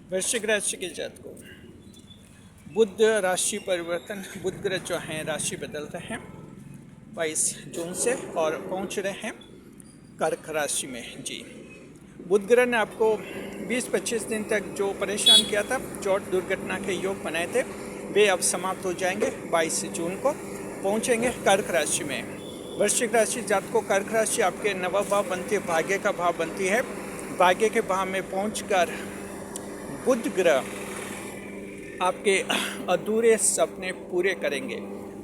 वृश्चिक राशि के जातकों, बुध राशि परिवर्तन, बुध ग्रह जो हैं राशि बदल रहे हैं 22 जून से और पहुंच रहे हैं कर्क राशि में। जी, बुध ग्रह ने आपको 20-25 दिन तक जो परेशान किया था, चोट दुर्घटना के योग बनाए थे, वे अब समाप्त हो जाएंगे। 22 जून को पहुंचेंगे कर्क राशि में। वृश्चिक राशि जातकों, कर्क राशि आपके नवा भाव बनती है, भाग्य का भाव बनती है। भाग्य के भाव में पहुंचकर बुध ग्रह आपके अधूरे सपने पूरे करेंगे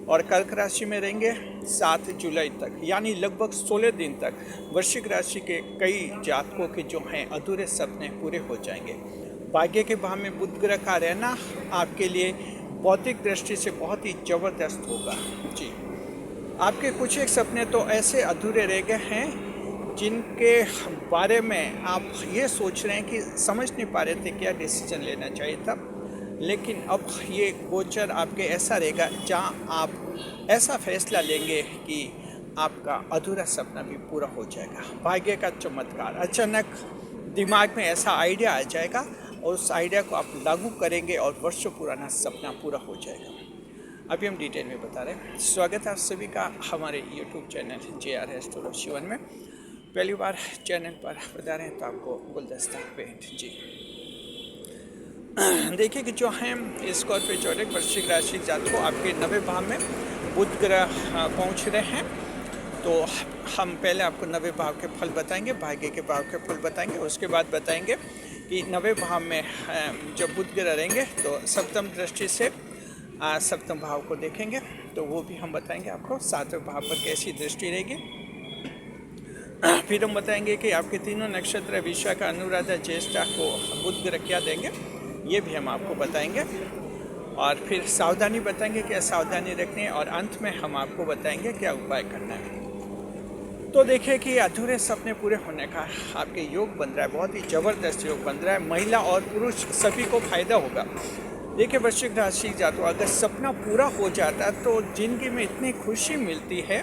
और कर्क राशि में रहेंगे 7 जुलाई तक, यानी लगभग 16 दिन तक वृश्चिक राशि के कई जातकों के जो हैं अधूरे सपने पूरे हो जाएंगे। भाग्य के भाव में बुध ग्रह का रहना आपके लिए भौतिक दृष्टि से बहुत ही ज़बरदस्त होगा। जी, आपके कुछ एक सपने तो ऐसे अधूरे रह गए हैं जिनके बारे में आप ये सोच रहे हैं कि समझ नहीं पा रहे थे क्या डिसीजन लेना चाहिए था, लेकिन अब ये गोचर आपके ऐसा रहेगा जहां आप ऐसा फैसला लेंगे कि आपका अधूरा सपना भी पूरा हो जाएगा। भाग्य का चमत्कार, अचानक दिमाग में ऐसा आइडिया आ जाएगा और उस आइडिया को आप लागू करेंगे और वर्षों पुराना सपना पूरा हो जाएगा। अभी हम डिटेल में बता रहे हैं। स्वागत है आप सभी का हमारे यूट्यूब चैनल JR एस्ट्रोलॉजी 1 में। पहली बार चैनल पर बता रहे हैं तो आपको गुलदस्ता भेंट। जी, देखिए कि जो हैं स्कॉर्पियो चौड़क वृश्चिक राशि जातकों, आपके 90 भाव में बुध ग्रह पहुंच रहे हैं। तो हम पहले आपको 90 भाव के फल बताएंगे, भाग्य के भाव के फल बताएंगे, उसके बाद बताएंगे कि 90 भाव में जब बुध ग्रह रहेंगे तो सप्तम दृष्टि से सप्तम भाव को देखेंगे, तो वो भी हम बताएंगे आपको। 7वें भाव पर कैसी दृष्टि रहेगी। फिर हम बताएंगे कि आपके तीनों नक्षत्र विशाखा, अनुराधा, ज्येष्ठा को बुध ग्रह क्या देंगे, ये भी हम आपको बताएंगे। और फिर सावधानी बताएंगे क्या सावधानी रखनी है, और अंत में हम आपको बताएंगे क्या उपाय करना है। तो देखिए कि अधूरे सपने पूरे होने का आपके योग बन रहा है, बहुत ही ज़बरदस्त योग बन रहा है। महिला और पुरुष सभी को फायदा होगा। देखिए वृश्चिक राशि जातकों, अगर सपना पूरा हो जाता है तो ज़िंदगी में इतनी खुशी मिलती है,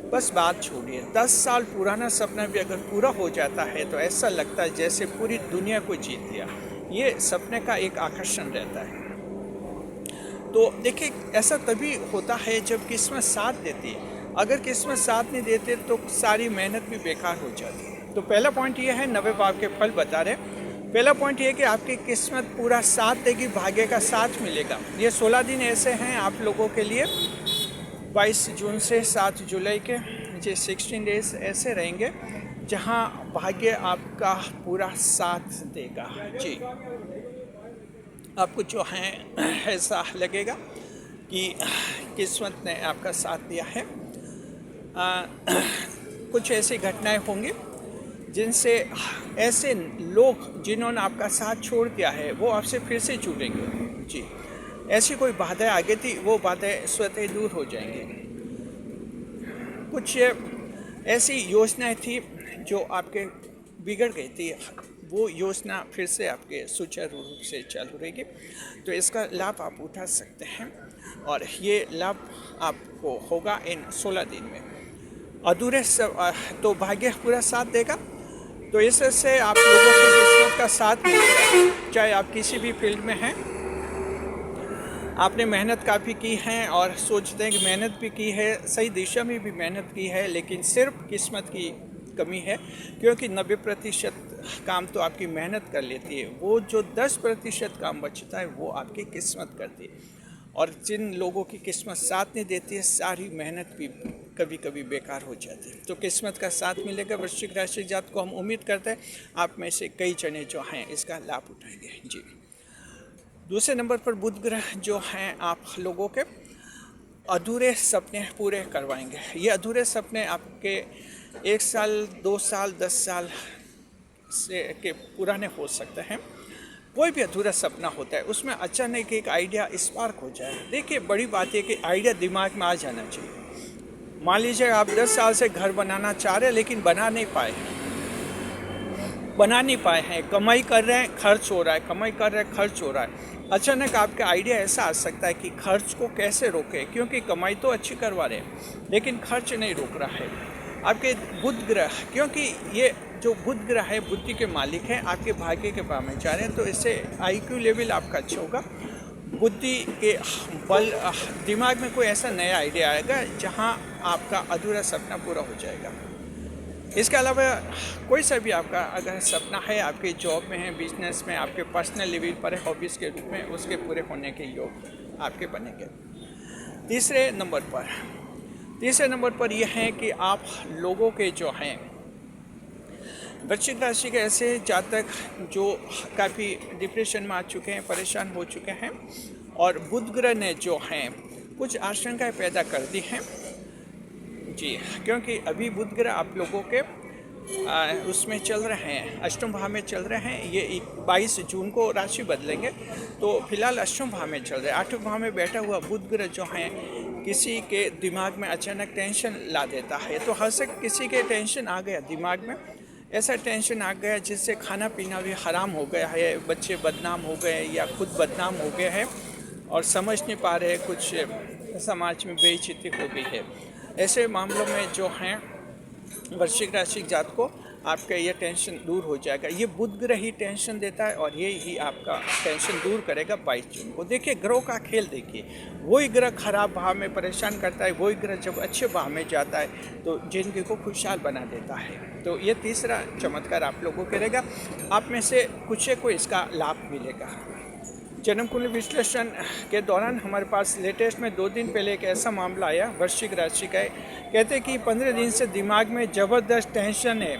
बस बात छोड़िए। 10 साल पुराना सपना भी अगर पूरा हो जाता है तो ऐसा लगता है जैसे पूरी दुनिया को जीत लिया। ये सपने का एक आकर्षण रहता है। तो देखिए ऐसा तभी होता है जब किस्मत साथ देती है। अगर किस्मत साथ नहीं देते तो सारी मेहनत भी बेकार हो जाती है। तो पहला पॉइंट ये है, 90 भाव के फल बता रहे हैं। पहला पॉइंट ये है कि आपकी किस्मत पूरा साथ देगी, भाग्य का साथ मिलेगा। ये 16 दिन ऐसे हैं आप लोगों के लिए, 22 जून से 7 जुलाई के ये 16 डेज ऐसे रहेंगे जहां भाग्य आपका पूरा साथ देगा। जी, आपको जो है ऐसा लगेगा कि किस्मत ने आपका साथ दिया है। कुछ ऐसी घटनाएं होंगी जिनसे ऐसे लोग जिन्होंने आपका साथ छोड़ दिया है वो आपसे फिर से जुड़ेंगे। जी, ऐसी कोई बाधाएं आगे थी, वो बाधाएं स्वतः दूर हो जाएंगी। कुछ ऐसी योजनाएं थी जो आपके बिगड़ गई थी, वो योजना फिर से आपके सुचारू रूप से चालू रहेगी। तो इसका लाभ आप उठा सकते हैं और ये लाभ आपको होगा इन 16 दिन में। अधूरे तो भाग्य पूरा साथ देगा, तो इससे आप लोगों को किस्मत का साथ मिलेगा। चाहे आप किसी भी फील्ड में हैं, आपने मेहनत काफ़ी की है और सोचते हैं कि मेहनत भी की है, सही दिशा में भी मेहनत की है, लेकिन सिर्फ किस्मत की कमी है, क्योंकि 90% काम तो आपकी मेहनत कर लेती है। वो जो 10% काम बचता है वो आपकी किस्मत करती है। और जिन लोगों की किस्मत साथ नहीं देती है, सारी मेहनत भी कभी कभी बेकार हो जाती है। तो किस्मत का साथ मिलेगा वृश्चिक राशि जात को। हम उम्मीद करते हैं आप में से कई जने जो हैं इसका लाभ उठाएंगे। जी, दूसरे नंबर पर बुध ग्रह जो हैं आप लोगों के अधूरे सपने पूरे करवाएंगे। ये अधूरे सपने आपके 1 साल, 2 साल, 10 साल से के पुराने हो सकते हैं। कोई भी अधूरा सपना होता है, उसमें अचानक एक आइडिया स्पार्क हो जाए। देखिए बड़ी बात है कि आइडिया दिमाग में आ जाना चाहिए। मान लीजिए आप 10 साल से घर बनाना चाह रहे हैं लेकिन बना नहीं पाए हैं, कमाई कर रहे हैं, खर्च हो रहा है, कमाई कर रहे हैं, खर्च हो रहा है। अचानक आपका आइडिया ऐसा आ सकता है कि खर्च को कैसे रोकें, क्योंकि कमाई तो अच्छी करवा रहे हैं लेकिन खर्च नहीं रोक रहा है। आपके बुध ग्रह, क्योंकि ये जो बुध ग्रह है बुद्धि के मालिक हैं, आपके भाग्य के भाव में जा रहे हैं, तो इससे IQ लेवल आपका अच्छा होगा। बुद्धि के बल, दिमाग में कोई ऐसा नया आइडिया आएगा जहां आपका अधूरा सपना पूरा हो जाएगा। इसके अलावा कोई सा भी आपका अगर सपना है, आपके जॉब में है, बिजनेस में, आपके पर्सनल लेवल पर है, हॉबीज़ के रूप में, उसके पूरे होने के योग आपके बनेंगे। तीसरे नंबर पर यह है कि आप लोगों के जो हैं वृश्चिक राशि के ऐसे जातक जो काफ़ी डिप्रेशन में आ चुके हैं, परेशान हो चुके हैं, और बुध ग्रह ने जो हैं कुछ आशंकाएं पैदा कर दी हैं जी, क्योंकि अभी बुध ग्रह आप लोगों के उसमें चल रहे हैं, अष्टम भाव में चल रहे हैं। ये 22 जून को राशि बदलेंगे, तो फिलहाल अष्टम भाव में चल रहे हैं। आठवें भाव में बैठा हुआ बुध ग्रह जो है किसी के दिमाग में अचानक टेंशन ला देता है। तो हर से किसी के टेंशन आ गया दिमाग में, ऐसा टेंशन आ गया जिससे खाना पीना भी हराम हो गया है, बच्चे बदनाम हो गए या खुद बदनाम हो गए हैं और समझ नहीं पा रहे, कुछ समाज में बेइज्जती हो गई है। ऐसे मामलों में जो हैं वृश्चिक राशि जात को आपका ये टेंशन दूर हो जाएगा। ये बुध ग्रह ही टेंशन देता है और ये ही आपका टेंशन दूर करेगा 22 जून को। देखिए ग्रहों का खेल देखिए, वही ग्रह खराब भाव में परेशान करता है, वही ग्रह जब अच्छे भाव में जाता है तो जिंदगी को खुशहाल बना देता है। तो ये तीसरा चमत्कार आप लोगों के रहेगा, आप में से कुछ को इसका लाभ मिलेगा। जन्म कुंडली विश्लेषण के दौरान हमारे पास लेटेस्ट में 2 दिन पहले एक ऐसा मामला आया वृश्चिक राशि का, कहते कि 15 दिन से दिमाग में ज़बरदस्त टेंशन है।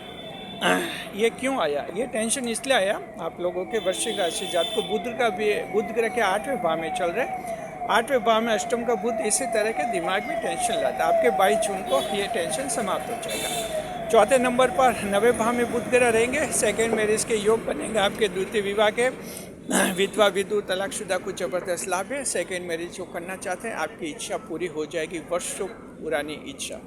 ये क्यों आया? ये टेंशन इसलिए आया, आप लोगों के वृश्चिक राशि जात को बुध ग्रह के 8वें भाव में चल रहे, 8वें भाव में अष्टम का बुध इसी तरह के दिमाग में टेंशन लाता है। आपके 22 जून को ये टेंशन समाप्त हो जाएगा। चौथे नंबर पर 9वें भाव में बुध ग्रह रहेंगे, सेकेंड मैरिज के योग बनेंगे। आपके द्वितीय विवाह के विधवा विधु तलाकशुदा को जबरदस्त लाभ है। सेकेंड मैरिज जो करना चाहते हैं आपकी इच्छा पूरी हो जाएगी, वर्षों पुरानी इच्छा।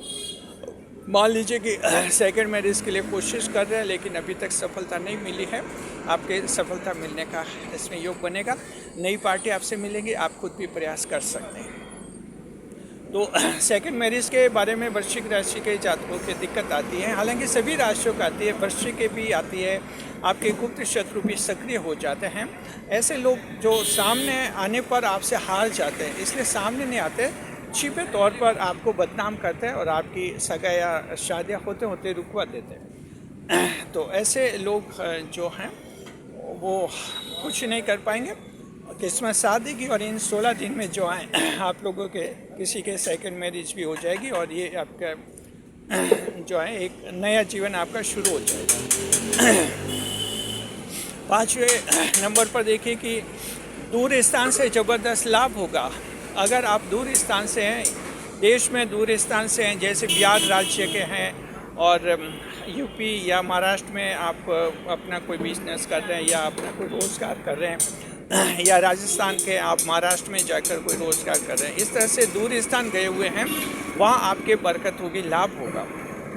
मान लीजिए कि सेकेंड मैरिज के लिए कोशिश कर रहे हैं लेकिन अभी तक सफलता नहीं मिली है, आपके सफलता मिलने का इसमें योग बनेगा। नई पार्टी आपसे मिलेगी, आप खुद भी प्रयास कर सकते हैं। तो सेकेंड मैरिज के बारे में वृश्चिक राशि के जातकों की दिक्कत आती है, हालांकि सभी राशियों को आती है, वृश्चिक के भी आती है। आपके गुप्त शत्रु भी सक्रिय हो जाते हैं। ऐसे लोग जो सामने आने पर आपसे हार जाते हैं, इसलिए सामने नहीं आते, छिपे तौर पर आपको बदनाम करते हैं और आपकी सगाई या शादियाँ होते होते रुकवा देते हैं। तो ऐसे लोग जो हैं वो कुछ नहीं कर पाएंगे। किस्मत साथ देगी और इन 16 दिन में जो है आप लोगों के किसी के सेकंड मैरिज भी हो जाएगी और ये आपका जो है एक नया जीवन आपका शुरू हो जाएगा। 5वें नंबर पर देखिए कि दूर स्थान से ज़बरदस्त लाभ होगा। अगर आप दूर स्थान से हैं, देश में दूर स्थान से हैं, जैसे बिहार राज्य के हैं और यूपी या महाराष्ट्र में आप अपना कोई बिजनेस कर रहे हैं या अपना कोई रोज़गार कर रहे हैं, या राजस्थान के आप महाराष्ट्र में जाकर कोई रोज़गार कर रहे हैं, इस तरह से दूर स्थान गए हुए हैं, वहाँ आपके बरकत होगी, लाभ होगा।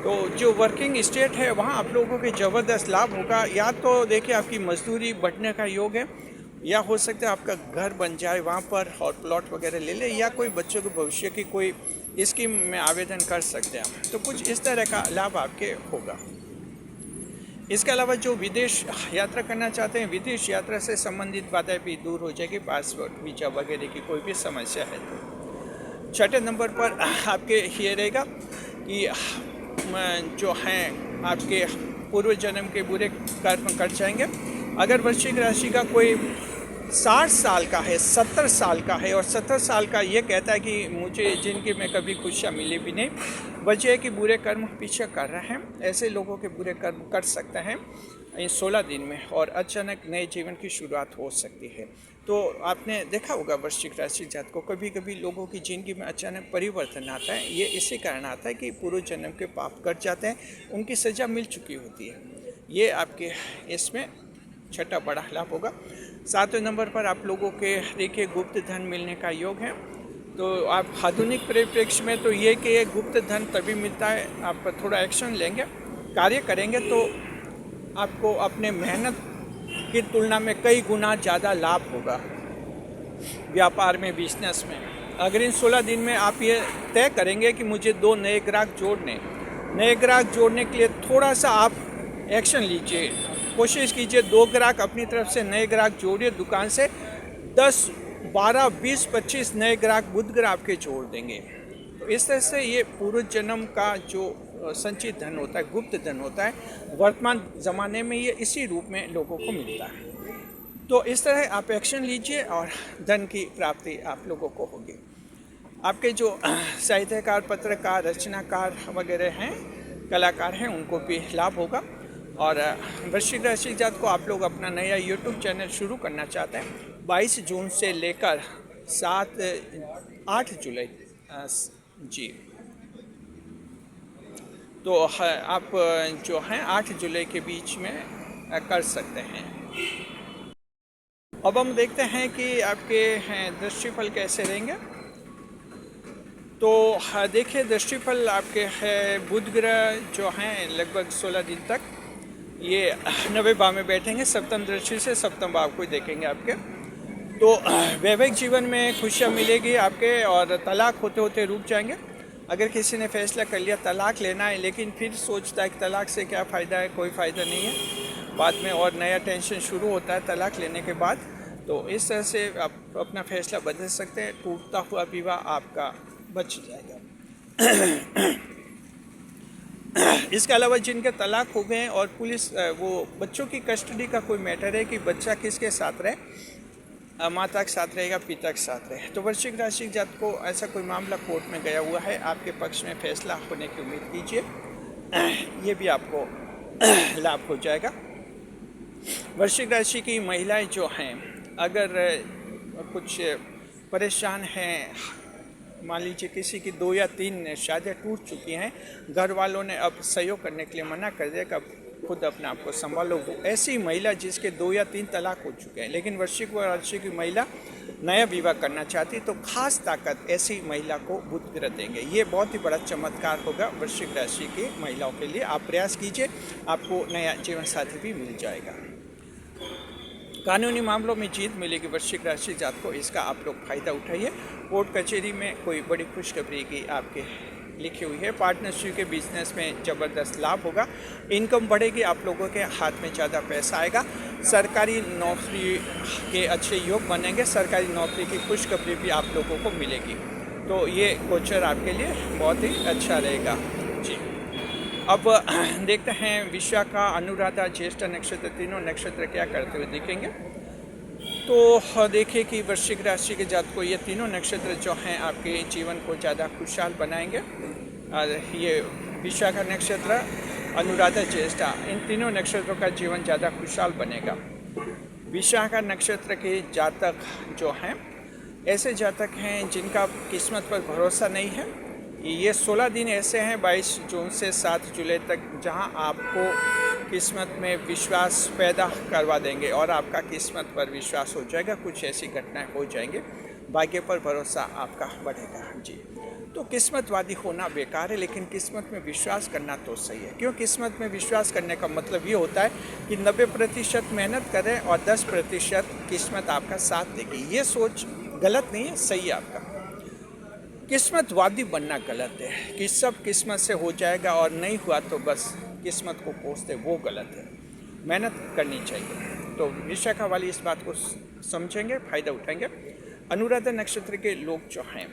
तो जो वर्किंग स्टेट है वहाँ आप लोगों के ज़बरदस्त लाभ होगा। या तो देखिए आपकी मजदूरी बढ़ने का योग है, या हो सकता है आपका घर बन जाए वहाँ पर और प्लॉट वगैरह ले ले, या कोई बच्चों के भविष्य की कोई स्कीम में आवेदन कर सकते हैं आप। तो कुछ इस तरह का लाभ आपके होगा। इसके अलावा जो विदेश यात्रा करना चाहते हैं, विदेश यात्रा से संबंधित बातें भी दूर हो जाएगी, पासपोर्ट वीजा वगैरह की कोई भी समस्या है तो। 6ठे नंबर पर आपके ये रहेगा कि जो हैं आपके पूर्व जन्म के बुरे कर्म कट जाएंगे। अगर वृश्चिक राशि का कोई 60 साल का है, 70 साल का है और 70 साल का ये कहता है कि मुझे जिंदगी में कभी खुशियाँ मिली भी नहीं, वजह है कि बुरे कर्म पीछे कर रहे हैं, ऐसे लोगों के बुरे कर्म कर सकते हैं इन 16 दिन में और अचानक नए जीवन की शुरुआत हो सकती है। तो आपने देखा होगा वृश्चिक राशि जात को कभी कभी लोगों की ज़िंदगी में अचानक परिवर्तन आता है। ये इसी कारण आता है कि पूर्व जन्म के पाप कट जाते हैं, उनकी सज़ा मिल चुकी होती है। ये आपके इसमें 6ठा बड़ा लाभ होगा। 7वें नंबर पर आप लोगों के देखिए गुप्त धन मिलने का योग है। तो आप आधुनिक परिप्रेक्ष्य में तो ये कि गुप्त धन तभी मिलता है, आप थोड़ा एक्शन लेंगे, कार्य करेंगे तो आपको अपने मेहनत की तुलना में कई गुना ज़्यादा लाभ होगा व्यापार में, बिजनेस में। अगर इन 16 दिन में आप ये तय करेंगे कि मुझे 2 नए ग्राहक जोड़ने के लिए थोड़ा सा आप एक्शन लीजिए, कोशिश कीजिए 2 ग्राहक अपनी तरफ से नए ग्राहक जोड़िए, दुकान से 10, 12, 20, 25 नए ग्राहक बुध ग्रह आपके जोड़ देंगे। तो इस तरह से ये पूर्व जन्म का जो संचित धन होता है, गुप्त धन होता है, वर्तमान ज़माने में ये इसी रूप में लोगों को मिलता है। तो इस तरह आप एक्शन लीजिए और धन की प्राप्ति आप लोगों को होगी। आपके जो साहित्यकार, पत्रकार, रचनाकार वगैरह हैं, कलाकार हैं, उनको भी लाभ होगा। और वृश्चिक राशि जात को आप लोग अपना नया यूट्यूब चैनल शुरू करना चाहते हैं 22 जून से लेकर 8 जुलाई जी, तो आप जो हैं 8 जुलाई के बीच में कर सकते हैं। अब हम देखते हैं कि आपके दृष्टिफल कैसे रहेंगे। तो देखिए, दृष्टिफल आपके है बुध ग्रह जो हैं लगभग 16 दिन तक ये 90 भाव में बैठेंगे, सप्तम दृष्टि से सप्तम भाव को देखेंगे आपके। तो वैवाहिक जीवन में खुशियाँ मिलेगी आपके, और तलाक होते होते रुक जाएंगे। अगर किसी ने फैसला कर लिया तलाक लेना है, लेकिन फिर सोचता है कि तलाक से क्या फ़ायदा है, कोई फ़ायदा नहीं है, बाद में और नया टेंशन शुरू होता है तलाक लेने के बाद। तो इस तरह से आप अपना फैसला बदल सकते हैं, टूटता हुआ विवाह आपका बच जाएगा। इसके अलावा जिनके तलाक हो गए और पुलिस वो बच्चों की कस्टडी का कोई मैटर है कि बच्चा किसके साथ रहे, माता के साथ रहेगा, पिता के साथ रहे, तो वृश्चिक राशि जात को ऐसा कोई मामला कोर्ट में गया हुआ है, आपके पक्ष में फैसला होने की उम्मीद कीजिए, ये भी आपको लाभ हो जाएगा। वृश्चिक राशि की महिलाएं जो हैं, अगर कुछ परेशान हैं, मान लीजिए किसी की 2 या 3 शादियाँ टूट चुकी हैं, घर वालों ने अब सहयोग करने के लिए मना कर दिया कि अब खुद अपने आप को संभालो, ऐसी महिला जिसके 2 या 3 तलाक हो चुके हैं, लेकिन वृश्चिक राशि की महिला नया विवाह करना चाहती, तो खास ताकत ऐसी महिला को बुध ग्रह देंगे। ये बहुत ही बड़ा चमत्कार होगा वृश्चिक राशि की महिलाओं के लिए। आप प्रयास कीजिए, आपको नया जीवन साथी भी मिल जाएगा। कानूनी मामलों में जीत मिलेगी वृश्चिक राशि जात को, इसका आप लोग फायदा उठाइए। कोर्ट कचहरी में कोई बड़ी खुशखबरी की आपके लिखी हुई है। पार्टनरशिप के बिजनेस में ज़बरदस्त लाभ होगा, इनकम बढ़ेगी, आप लोगों के हाथ में ज़्यादा पैसा आएगा। सरकारी नौकरी के अच्छे योग बनेंगे, सरकारी नौकरी की खुशखबरी भी आप लोगों को मिलेगी। तो ये गोचर आपके लिए बहुत ही अच्छा रहेगा जी। अब देखते हैं विशाखा, अनुराधा, ज्येष्ठ नक्षत्र, तीनों नक्षत्र क्या करते हुए दिखेंगे। तो देखिए कि वृश्चिक राशि के जात को ये तीनों नक्षत्र जो हैं आपके जीवन को ज़्यादा खुशहाल बनाएंगे। और ये विशाखा नक्षत्र, अनुराधा, ज्येष्ठा, इन तीनों नक्षत्रों का जीवन ज़्यादा खुशहाल बनेगा। विशाखा नक्षत्र के जातक जो हैं, ऐसे जातक हैं जिनका किस्मत पर भरोसा नहीं है। ये 16 दिन ऐसे हैं 22 जून से 7 जुलाई तक, जहां आपको किस्मत में विश्वास पैदा करवा देंगे और आपका किस्मत पर विश्वास हो जाएगा। कुछ ऐसी घटनाएं हो जाएंगे, भाग्य पर भरोसा आपका बढ़ेगा जी। तो किस्मतवादी होना बेकार है, लेकिन किस्मत में विश्वास करना तो सही है। क्यों किस्मत में विश्वास करने का मतलब ये होता है कि 90% मेहनत करें और 10% किस्मत आपका साथ देगी। ये सोच गलत नहीं है, सही है आपका। किस्मतवादी बनना गलत है कि सब किस्मत से हो जाएगा और नहीं हुआ तो बस किस्मत को कोसते, वो गलत है। मेहनत करनी चाहिए। तो विशाखा वाली इस बात को समझेंगे, फायदा उठाएंगे। अनुराधा नक्षत्र के लोग जो हैं,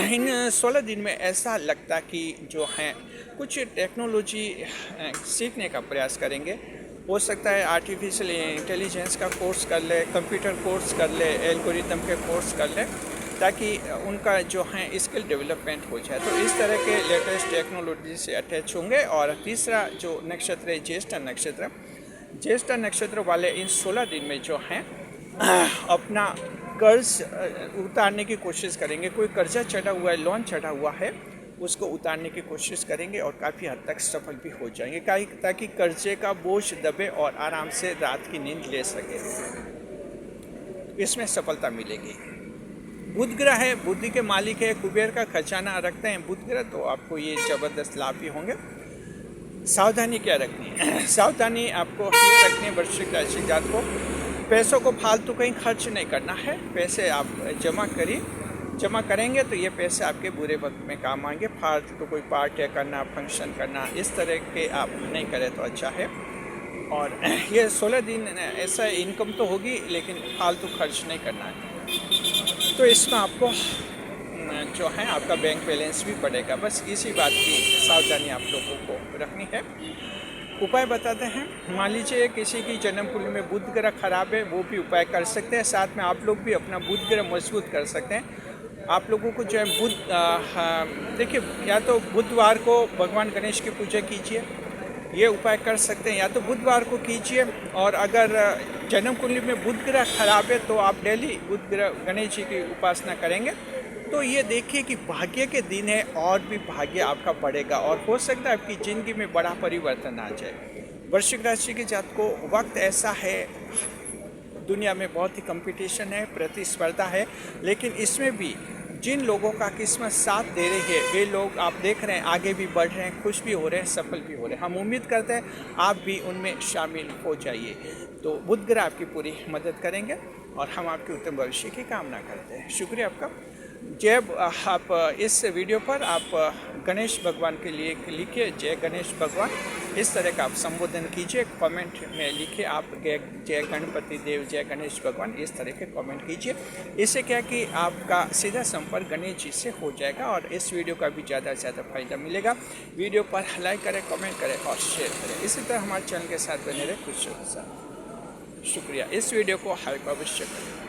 इन 16 दिन में ऐसा लगता कि जो हैं कुछ टेक्नोलॉजी सीखने का प्रयास करेंगे। हो सकता है आर्टिफिशियल इंटेलिजेंस का कोर्स कर ले, कंप्यूटर कोर्स कर ले, एल्गोरिथम के कोर्स कर ले, ताकि उनका जो है स्किल डेवलपमेंट हो जाए। तो इस तरह के लेटेस्ट टेक्नोलॉजी से अटैच होंगे। और तीसरा जो नक्षत्र है ज्येष्ठ नक्षत्र, ज्येष्ठ नक्षत्र वाले इन 16 दिन में जो हैं अपना कर्ज उतारने की कोशिश करेंगे। कोई कर्जा चढ़ा हुआ है, लोन चढ़ा हुआ है, उसको उतारने की कोशिश करेंगे और काफ़ी हद तक सफल भी हो जाएंगे, ताकि कर्जे का बोझ दबे और आराम से रात की नींद ले सके। इसमें सफलता मिलेगी। बुध ग्रह है, बुद्धि के मालिक है, कुबेर का खजाना रखते हैं बुध ग्रह, तो आपको ये ज़बरदस्त लाभ भी होंगे। सावधानी क्या रखनी है? सावधानी आपको ये रखनी है वृश्चिक राशि जात को, पैसों को फालतू कहीं खर्च नहीं करना है। पैसे आप जमा करिए जमा करेंगे तो ये पैसे आपके बुरे वक्त में काम आएंगे। फालतू तो कोई पार्टी करना, फंक्शन करना, इस तरह के आप नहीं करें तो अच्छा है। और ये 16 दिन ऐसा इनकम तो होगी, लेकिन फालतू खर्च नहीं करना है। तो इसमें आपको जो है आपका बैंक बैलेंस भी बढ़ेगा। बस इसी बात की सावधानी आप लोगों को रखनी है। उपाय बताते हैं। मान लीजिए किसी की जन्म कुंडली में बुध ग्रह खराब है, वो भी उपाय कर सकते हैं। साथ में आप लोग भी अपना बुध ग्रह मजबूत कर सकते हैं। आप लोगों को जो है देखिए, या तो बुधवार को भगवान गणेश की पूजा कीजिए, ये उपाय कर सकते हैं। या तो बुधवार को कीजिए, और अगर जन्म कुंडली में बुध ग्रह खराब है तो आप डेली बुध ग्रह गणेश जी की उपासना करेंगे तो ये देखिए कि भाग्य के दिन है और भी भाग्य आपका बढ़ेगा, और हो सकता है आपकी ज़िंदगी में बड़ा परिवर्तन आ जाए। वृश्चिक राशि के जातकों, वक्त ऐसा है, दुनिया में बहुत ही कंपटीशन है, प्रतिस्पर्धा है, लेकिन इसमें भी जिन लोगों का किस्मत साथ दे रही है वे लोग आप देख रहे हैं आगे भी बढ़ रहे हैं, खुश भी हो रहे हैं, सफल भी हो रहे हैं। हम उम्मीद करते हैं आप भी उनमें शामिल हो जाइए। तो बुध ग्रह आपकी पूरी मदद करेंगे और हम आपके उत्तम भविष्य की कामना करते हैं। शुक्रिया आपका। जब आप इस वीडियो पर आप गणेश भगवान के लिए लिखिए जय गणेश भगवान, इस तरह का आप संबोधन कीजिए। कमेंट में लिखिए आप जय गणपति देव, जय गणेश भगवान, इस तरह के कमेंट कीजिए। इससे क्या कि आपका सीधा संपर्क गणेश जी से हो जाएगा और इस वीडियो का भी ज़्यादा से ज़्यादा फायदा मिलेगा। वीडियो पर लाइक करें, कमेंट करें और शेयर करें। इसी तरह हमारे चैनल के साथ बने रहे। खुश शुक्रिया। इस वीडियो को हाइप अवश्य करें।